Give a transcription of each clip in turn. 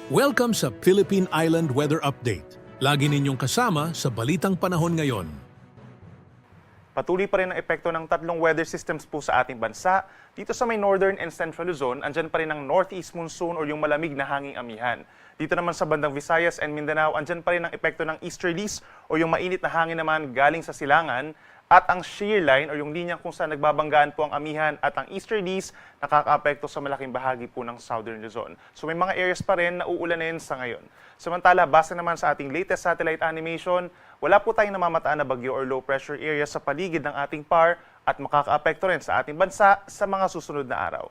Welcome sa Philippine Island Weather Update. Lagi ninyong kasama sa Balitang Panahon ngayon. Patuloy pa rin ang epekto ng tatlong weather systems po sa ating bansa. Dito sa may northern and central Luzon, andyan pa rin ang northeast monsoon o yung malamig na hanging amihan. Dito naman sa bandang Visayas and Mindanao, andyan pa rin ang epekto ng easterlies o yung mainit na hangin naman galing sa silangan. At ang shear line o yung linya kung saan nagbabanggaan po ang amihan at ang easterlies nakakaapekto sa malaking bahagi po ng southern Luzon. So may mga areas pa rin na uulanin sa ngayon. Samantala, base naman sa ating latest satellite animation, wala po tayong namamataan na bagyo or low pressure area sa paligid ng ating PAR at makakaapekto rin sa ating bansa sa mga susunod na araw.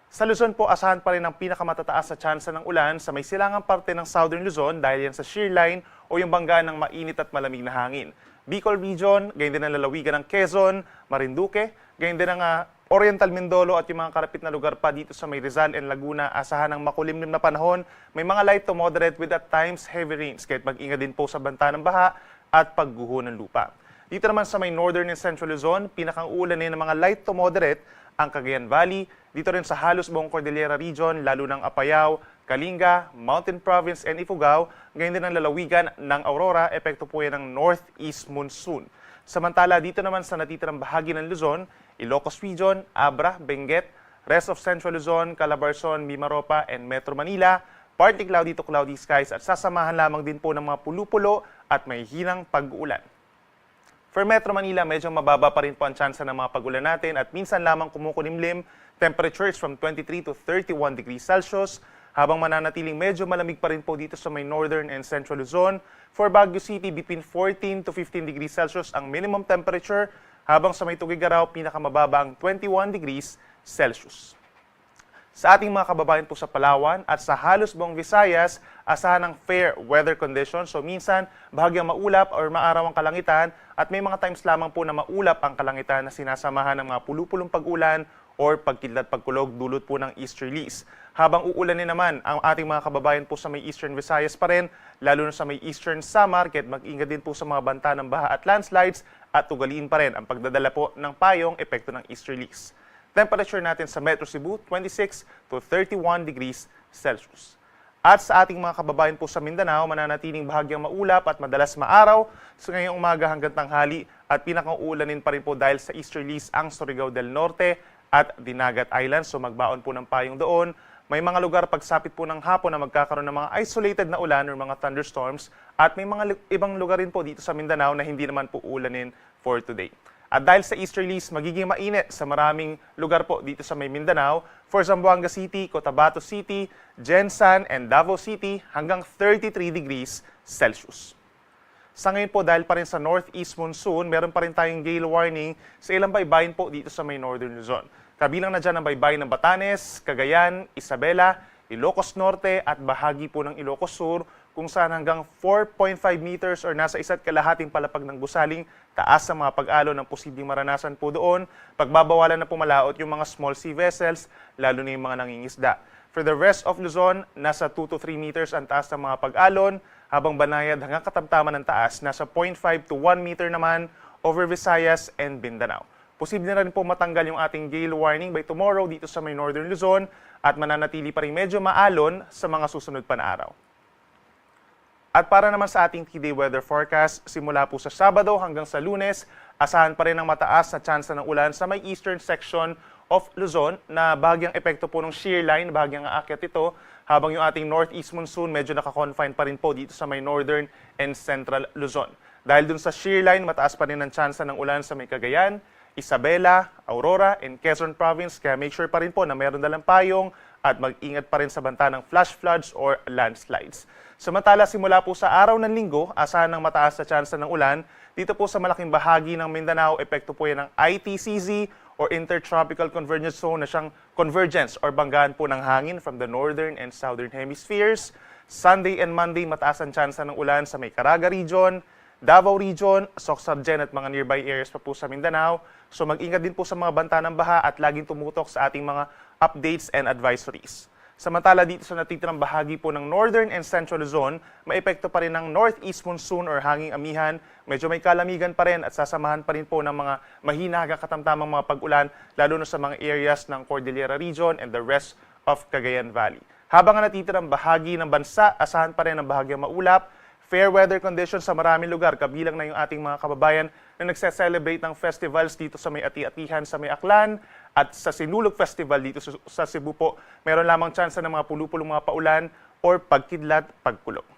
Sa Luzon po, asahan pa rin ang pinakamatataas na tsansa ng ulan sa may silangang parte ng southern Luzon dahil yan sa shear line o yung banggaan ng mainit at malamig na hangin. Bicol Region, gayon din ang lalawigan ng Quezon, Marinduque, gayon din ang Oriental Mindolo at yung mga karapit na lugar pa dito sa may Rizal and Laguna, asahan ng makulimlim na panahon, may mga light to moderate with at times heavy rains, kahit mag-ingat din po sa banta ng baha at pagguho ng lupa. Dito naman sa may Northern and Central Luzon, pinakang uulanin ng mga light to moderate ang Cagayan Valley, dito rin sa halos buong Cordillera Region, lalo ng Apayao, Kalinga, Mountain Province, and Ifugao, ngayon din ang lalawigan ng Aurora, epekto po yan ng northeast monsoon. Samantala, dito naman sa natitirang bahagi ng Luzon, Ilocos Region, Abra, Benguet, rest of Central Luzon, Calabarzon, Mimaropa, and Metro Manila, partly cloudy to cloudy skies at sasamahan lamang din po ng mga pulo-pulo at may hinang pag-uulan. For Metro Manila, medyo mababa pa rin po ang tsansa ng mga pag-ulan natin at minsan lamang kumukulimlim, temperatures from 23 to 31 degrees Celsius, habang mananatiling medyo malamig pa rin po dito sa may Northern and Central Luzon. For Baguio City, between 14 to 15 degrees Celsius ang minimum temperature, habang sa may Tuguegarao, pinakamababa ang 21 degrees Celsius. Sa ating mga kababayan po sa Palawan at sa halos buong Visayas, asahan ng fair weather conditions. So minsan, bahagyang maulap or maaraw ang kalangitan at may mga times lamang po na maulap ang kalangitan na sinasamahan ng mga pulupulong pag-ulan or pagkidlat pagkulog dulot po ng easterlies. Habang uulanin naman ang ating mga kababayan po sa may Eastern Visayas pa rin, lalo na sa may Eastern Samar, kahit mag-ingat din po sa mga banta ng baha at landslides at ugaliin pa rin ang pagdadala po ng payong epekto ng easterlies. Temperature natin sa Metro Cebu, 26 to 31 degrees Celsius. At sa ating mga kababayan po sa Mindanao, mananatiling bahagyang maulap at madalas maaraw sa ngayong umaga hanggang tanghali at pinakauulanin pa rin po dahil sa easterlies ang Surigao del Norte at Dinagat Island. So magbaon po ng payong doon. May mga lugar pagsapit po ng hapon na magkakaroon ng mga isolated na ulan or mga thunderstorms at may mga ibang lugar rin po dito sa Mindanao na hindi naman po ulanin for today. At dahil sa easterlies, magiging mainit sa maraming lugar po dito sa may Mindanao. For Zamboanga City, Cotabato City, Gensan, and Davao City hanggang 33 degrees Celsius. Sa ngayon po, dahil pa rin sa northeast monsoon, meron pa rin tayong gale warning sa ilang baybayin po dito sa may northern Luzon. Kabilang na dyan ang baybayin ng Batanes, Cagayan, Isabela, Ilocos Norte at bahagi po ng Ilocos Sur kung saan hanggang 4.5 meters or nasa 1.5 palapag ng gusaling taas sa mga pag-alo ng posibleng maranasan po doon. Pagbabawalan na pumalaot yung mga small sea vessels, lalo na yung mga nangingisda. For the rest of Luzon, nasa 2 to 3 meters ang taas ng mga pag-alon, habang Banayad hanggang katamtaman ng taas, nasa 0.5 to 1 meter naman over Visayas and Mindanao. Posible na rin po matanggal yung ating gale warning by tomorrow dito sa may Northern Luzon at mananatili pa rin medyo maalon sa mga susunod pa na araw. At para naman sa ating T-Day weather forecast, simula po sa Sabado hanggang sa Lunes, asahan pa rin ang mataas na tsansa ng ulan sa may eastern section of Luzon na bahagyang epekto po ng shear line, bahagyang aakyat ito, habang yung ating northeast monsoon medyo nakakonfine pa rin po dito sa may northern and central Luzon. Dahil dun sa shear line, mataas pa rin ang tsansa ng ulan sa may Cagayan, Isabela, Aurora, and Quezon Province, kaya make sure pa rin po na meron dalang payong at mag-ingat pa rin sa banta ng flash floods or landslides. Samantala, simula po sa araw ng Linggo, asahan ng mataas na tsansa ng ulan. Dito po sa malaking bahagi ng Mindanao, epekto po yan ng ITCZ or Intertropical Convergence Zone na siyang convergence or banggaan po ng hangin from the northern and southern hemispheres. Sunday and Monday, mataas ang tsansa ng ulan sa may Caraga Region, Davao Region, Soc-Sargen at mga nearby areas pa po sa Mindanao. So mag-ingat din po sa mga banta ng baha at laging tumutok sa ating mga updates and advisories. Samantala dito sa natitirang bahagi po ng Northern and Central Luzon, may epekto pa rin ng northeast monsoon or hanging amihan. Medyo may kalamigan pa rin at sasamahan pa rin po ng mga mahina hanggang katamtamang mga pag-ulan, lalo na sa mga areas ng Cordillera Region and the rest of Cagayan Valley. Habang ang natitirang bahagi ng bansa, asahan pa rin ang bahagyang maulap, fair weather conditions sa maraming lugar, kabilang na yung ating mga kababayan na nagse-celebrate ng festivals dito sa may Ati-Atihan sa may Aklan at sa Sinulog Festival dito sa Cebu po. Meron lamang tsansa ng mga pulupulong mga paulan or pagkidlat, pagkulog.